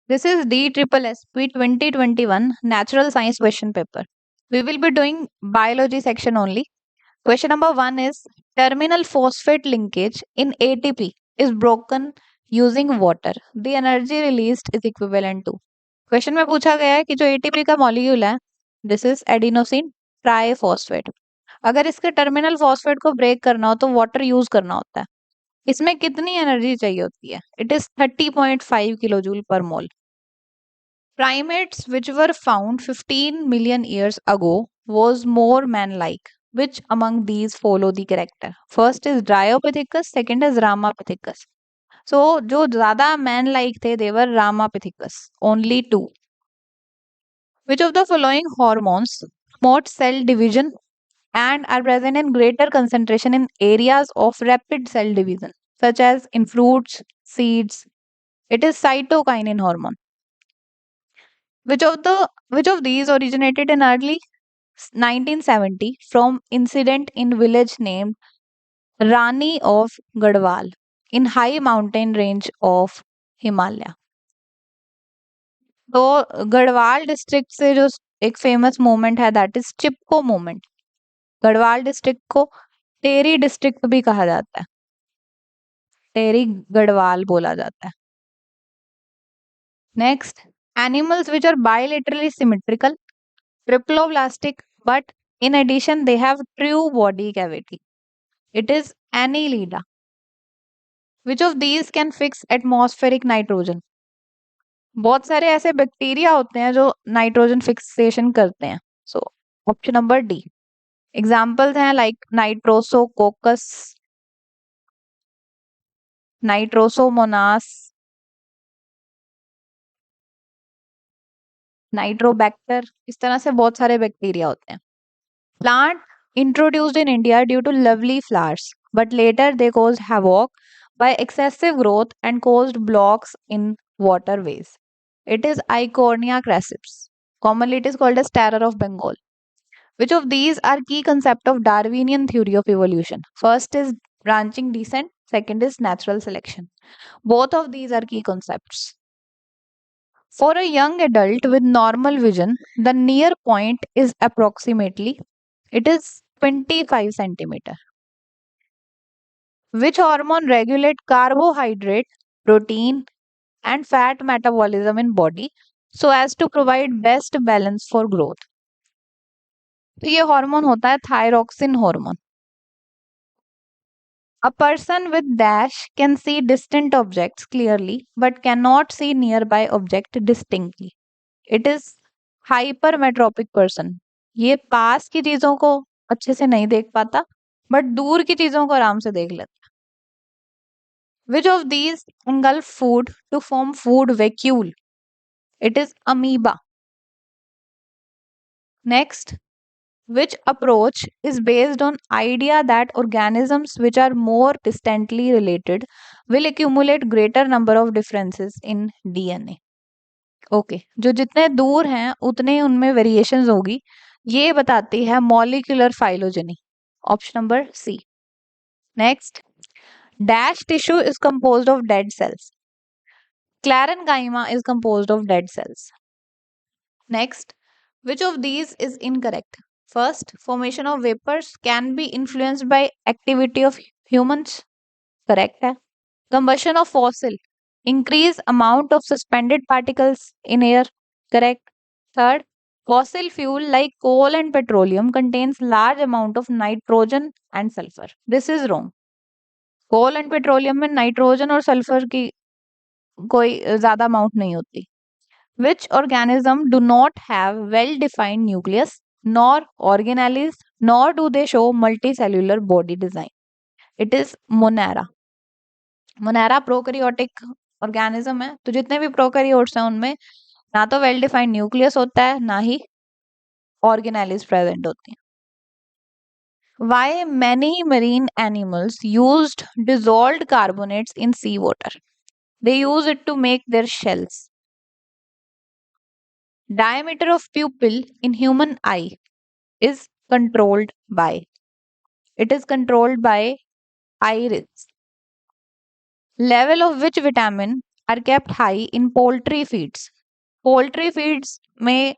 This is DSSP 2021 Natural Science question paper. We will be doing biology section only. Question number 1 is terminal phosphate linkage in ATP is broken using water. The energy released is equivalent to. Question में पूछा गया है कि जो ATP का molecule है this is adenosine triphosphate. अगर इसके टर्मिनल फॉस्फेट को ब्रेक करना हो तो वाटर यूज करना होता है। इसमें कितनी एनर्जी चाहिए होती है? इट इज 30.5 किलो जूल पर मोल। Primates which were found 15 million years ago was more man-like. Which among these follow the character? First is Dryopithecus, second is Ramapithecus. So, जो ज़्यादा man-like थे, they were Ramapithecus. Only two. Which of the following hormones promote cell division and are present in greater concentration in areas of rapid cell division, such as in fruits, seeds? It is cytokinin hormone. Which of these originated in early 1970 from incident in village named Rani of Gadwal in high mountain range of Himalaya? तो Garhwal district से जो एक famous moment है that is Chipko moment. Garhwal district को टेरी district भी कहा जाता है, टेरी गढ़वाल बोला जाता है। Next, animals which are bilaterally symmetrical, triploblastic, but in addition they have true body cavity. It is Annelida. Which of these can fix atmospheric nitrogen? बहुत सारे ऐसे बैक्टीरिया होते हैं जो नाइट्रोजन फिक्सेशन करते हैं। So option number D. Examples हैं like नाइट्रोसोकोकस, Nitrosomonas, Nitrobacter, इस तरह से बहुत सारे बैक्टीरिया होते हैं। Plant introduced in India due to lovely flowers, but later they caused havoc by excessive growth and caused blocks in waterways. It is Eichhornia crassips. Commonly, it is called as Terror of Bengal. Which of these are key concept of Darwinian theory of evolution? First is branching descent. Second is natural selection. Both of these are key concepts. For a young adult with normal vision, the near point is approximately, it is 25 centimeter. Which hormone regulate carbohydrate, protein, and fat metabolism in body so as to provide best balance for growth? तो ये hormone होता है thyroxine hormone. A person with dash can see distant objects clearly but cannot see nearby object distinctly. It is hypermetropic person. ये पास की चीजों को अच्छे से नहीं देख पाता बट दूर की चीजों को आराम से देख लेता। Which of these engulf food to form food vacuole? It is amoeba. Next, which approach is based on idea that organisms which are more distantly related will accumulate greater number of differences in DNA? Okay जो जितने दूर हैं उतने उनमें variations होगी, ये बताती है molecular phylogeny. Option number C. Next, dash tissue is composed of dead cells. Clarenchyma is composed of dead cells. Next, which of these is incorrect? First, formation of vapors can be influenced by activity of humans. Correct है. Combustion of fossil increase amount of suspended particles in air. Correct. Third, fossil fuel like coal and petroleum contains large amount of nitrogen and sulfur. This is wrong. Coal and petroleum में nitrogen और sulphur की कोई ज्यादा amount नहीं होती। Which organism do not have well-defined nucleus nor organelles nor do they show multicellular body design? It is Monera. Monera prokaryotic organism है, तो जितने भी प्रोकैरियोट्स हैं उनमें ना तो वेल डिफाइंड न्यूक्लियस होता है ना ही ऑर्गेनेलिस प्रेजेंट होती हैं। Why many marine animals used dissolved carbonates in seawater? They use it to make their shells. Diameter of pupil in human eye is controlled by. It is controlled by iris. Level of which vitamin are kept high in poultry feeds. Poultry feeds में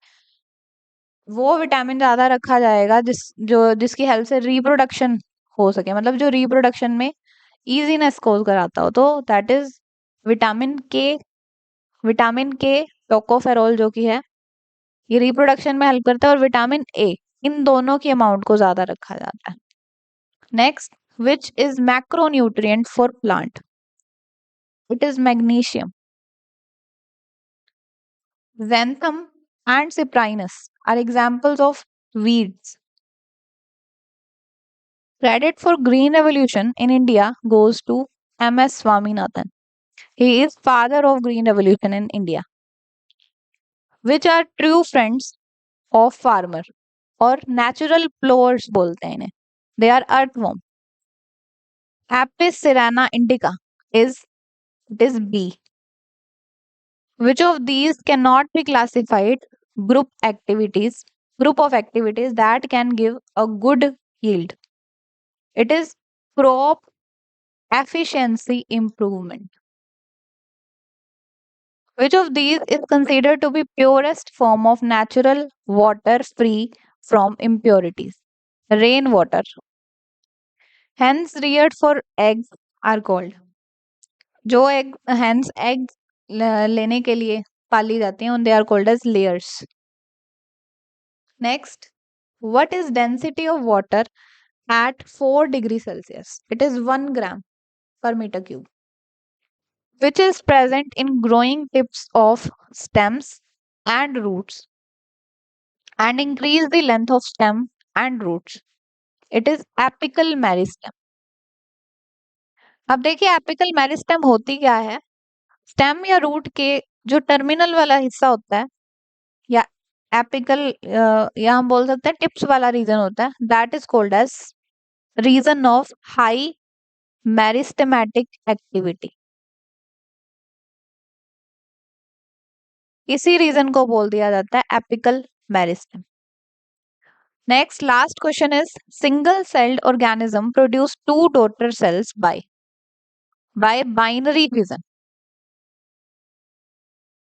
वो vitamin ज्यादा रखा जाएगा जिसकी help से reproduction हो सके, मतलब जो रिप्रोडक्शन में इजीनेस कोज कराता हो, तो दैट इज विटामिन के। विटामिन के, टोकोफेरोल जो कि है, ये रिप्रोडक्शन में हेल्प करता है, और विटामिन ए, इन दोनों की अमाउंट को ज्यादा रखा जाता है। Next, which is macronutrient for plant? It is magnesium. Xanthum and cyprinus are examples of weeds. Credit for green revolution in India goes to M.S. Swaminathan. He is father of green revolution in India. Which are true friends of farmer or natural plowers बोलते हैं इन्हें. They are earthworm. Apis cerana indica is it is bee. Which of these cannot be classified group of activities that can give a good yield? It is crop efficiency improvement. Which of these is considered to be purest form of natural water free from impurities? Rainwater. Hens reared for eggs are called. जो egg hens egg लेने के लिए पाली जाती हैं, they are called as layers. Next, what is density of water at 4 degrees Celsius? It is 1 gram per meter cube. Which is present in growing tips of stems and roots and increase the length of stem and roots. It is apical meristem. अब देखिए apical meristem होती क्या है? Stem या root के जो terminal वाला हिस्सा होता है, या एपिकल, या हम बोल सकते हैं टिप्स वाला रीजन होता है, that is called as region of high meristematic activity. इसी रीजन को बोल दिया जाता है apical meristem. Next, last question is single celled organism produce 2 daughter cells by binary fission.